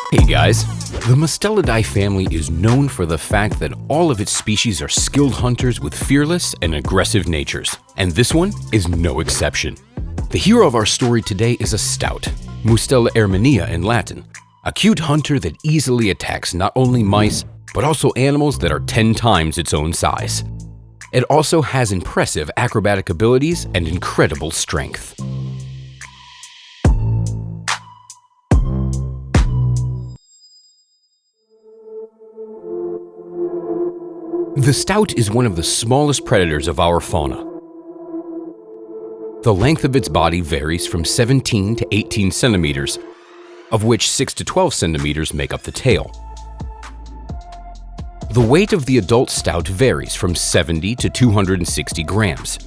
Hey guys, the Mustelidae family is known for the fact that all of its species are skilled hunters with fearless and aggressive natures, and this one is no exception. The hero of our story today is a stoat, Mustela erminia in Latin, a cute hunter that easily attacks not only mice, but also animals that are 10 times its own size. It also has impressive acrobatic abilities and incredible strength. The stoat is one of the smallest predators of our fauna. The length of its body varies from 17 to 18 centimeters, of which 6 to 12 centimeters make up the tail. The weight of the adult stoat varies from 70 to 260 grams.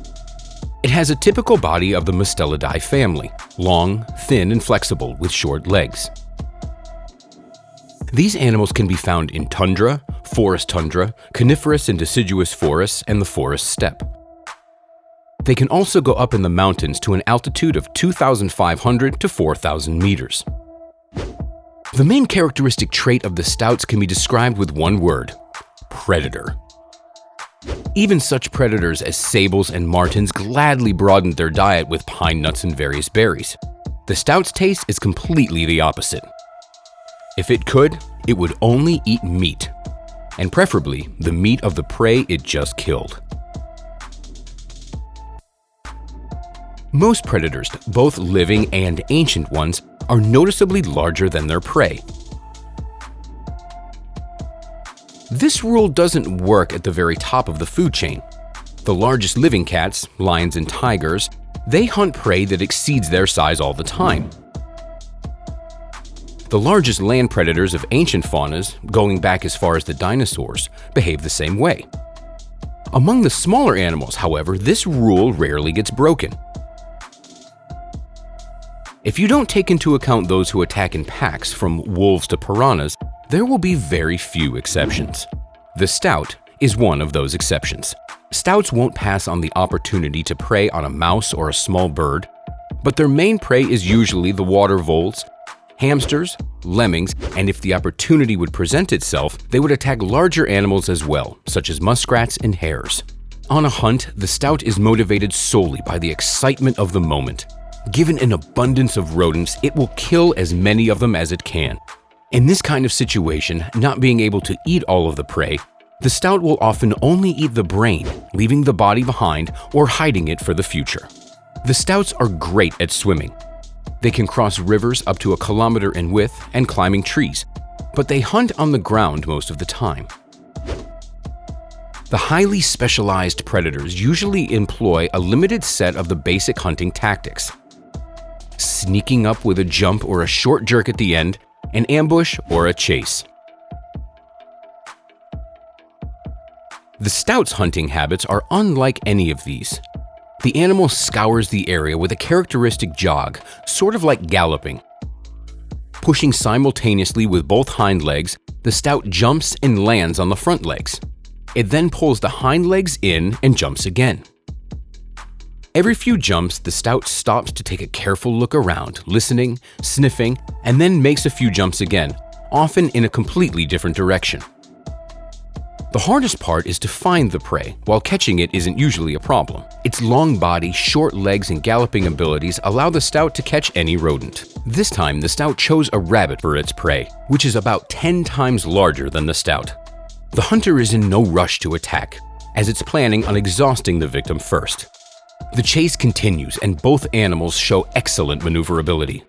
It has a typical body of the Mustelidae family, long, thin, and flexible with short legs. These animals can be found in tundra, forest tundra, coniferous and deciduous forests, and the forest steppe. They can also go up in the mountains to an altitude of 2,500 to 4,000 meters. The main characteristic trait of the stoats can be described with one word: predator. Even such predators as sables and martens gladly broaden their diet with pine nuts and various berries. The stoat's taste is completely the opposite. If it could, it would only eat meat, and preferably the meat of the prey it just killed. Most predators, both living and ancient ones, are noticeably larger than their prey. This rule doesn't work at the very top of the food chain. The largest living cats, lions and tigers, they hunt prey that exceeds their size all the time. The largest land predators of ancient faunas, going back as far as the dinosaurs, behave the same way. Among the smaller animals, however, this rule rarely gets broken. If you don't take into account those who attack in packs, from wolves to piranhas, there will be very few exceptions. The stoat is one of those exceptions. Stoats won't pass on the opportunity to prey on a mouse or a small bird, but their main prey is usually the water voles, hamsters, lemmings, and if the opportunity would present itself, they would attack larger animals as well, such as muskrats and hares. On a hunt, the stoat is motivated solely by the excitement of the moment. Given an abundance of rodents, it will kill as many of them as it can. In this kind of situation, not being able to eat all of the prey, the stoat will often only eat the brain, leaving the body behind or hiding it for the future. The stoats are great at swimming. They can cross rivers up to 1 kilometer in width and climbing trees, but they hunt on the ground most of the time. The highly specialized predators usually employ a limited set of the basic hunting tactics: sneaking up with a jump or a short jerk at the end, an ambush, or a chase. The stoat's hunting habits are unlike any of these. The animal scours the area with a characteristic jog, sort of like galloping. Pushing simultaneously with both hind legs, the stoat jumps and lands on the front legs. It then pulls the hind legs in and jumps again. Every few jumps, the stoat stops to take a careful look around, listening, sniffing, and then makes a few jumps again, often in a completely different direction. The hardest part is to find the prey, while catching it isn't usually a problem. Its long body, short legs, and galloping abilities allow the stoat to catch any rodent. This time, the stoat chose a rabbit for its prey, which is about 10 times larger than the stoat. The hunter is in no rush to attack, as it's planning on exhausting the victim first. The chase continues, and both animals show excellent maneuverability.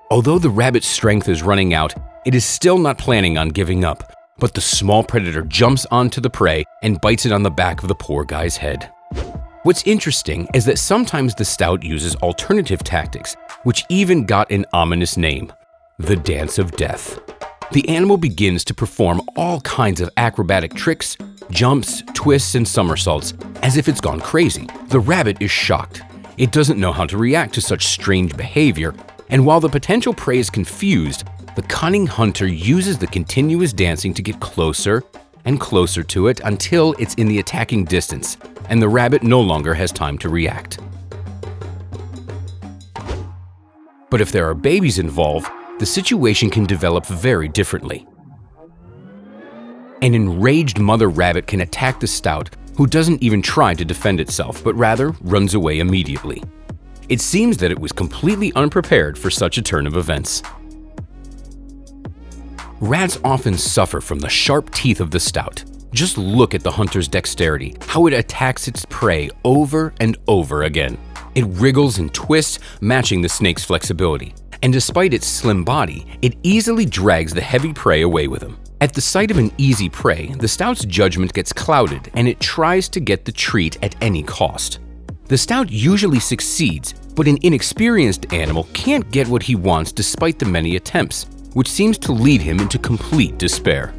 Although the rabbit's strength is running out, it is still not planning on giving up, but the small predator jumps onto the prey and bites it on the back of the poor guy's head. What's interesting is that sometimes the stoat uses alternative tactics, which even got an ominous name: the Dance of Death. The animal begins to perform all kinds of acrobatic tricks, jumps, twists, and somersaults, as if it's gone crazy. The rabbit is shocked. It doesn't know how to react to such strange behavior, and while the potential prey is confused, the cunning hunter uses the continuous dancing to get closer and closer to it until it's in the attacking distance, and the rabbit no longer has time to react. But if there are babies involved, the situation can develop very differently. An enraged mother rabbit can attack the stoat, who doesn't even try to defend itself, but rather runs away immediately. It seems that it was completely unprepared for such a turn of events. Rats often suffer from the sharp teeth of the stoat. Just look at the hunter's dexterity, how it attacks its prey over and over again. It wriggles and twists, matching the snake's flexibility. And despite its slim body, it easily drags the heavy prey away with him. At the sight of an easy prey, the stoat's judgment gets clouded and it tries to get the treat at any cost. The stoat usually succeeds, but an inexperienced animal can't get what he wants despite the many attempts, which seems to lead him into complete despair.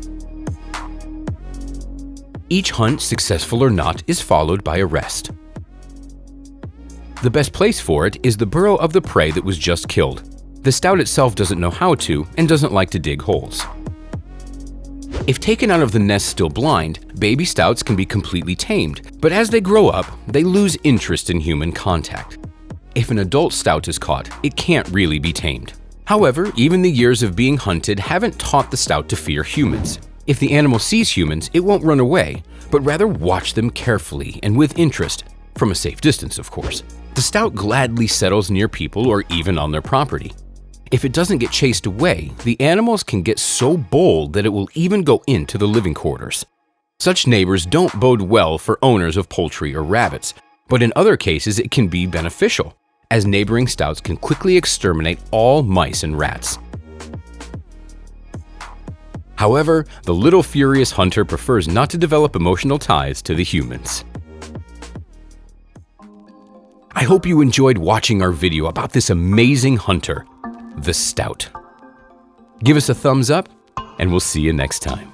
Each hunt, successful or not, is followed by a rest. The best place for it is the burrow of the prey that was just killed. The stoat itself doesn't know how to and doesn't like to dig holes. If taken out of the nest still blind, baby stoats can be completely tamed, but as they grow up, they lose interest in human contact. If an adult stoat is caught, it can't really be tamed. However, even the years of being hunted haven't taught the stoat to fear humans. If the animal sees humans, it won't run away, but rather watch them carefully and with interest, from a safe distance, of course. The stoat gladly settles near people or even on their property. If it doesn't get chased away, the animals can get so bold that it will even go into the living quarters. Such neighbors don't bode well for owners of poultry or rabbits, but in other cases it can be beneficial, as neighboring stoats can quickly exterminate all mice and rats. However, the little furious hunter prefers not to develop emotional ties to the humans. I hope you enjoyed watching our video about this amazing hunter, the stoat. Give us a thumbs up, and we'll see you next time.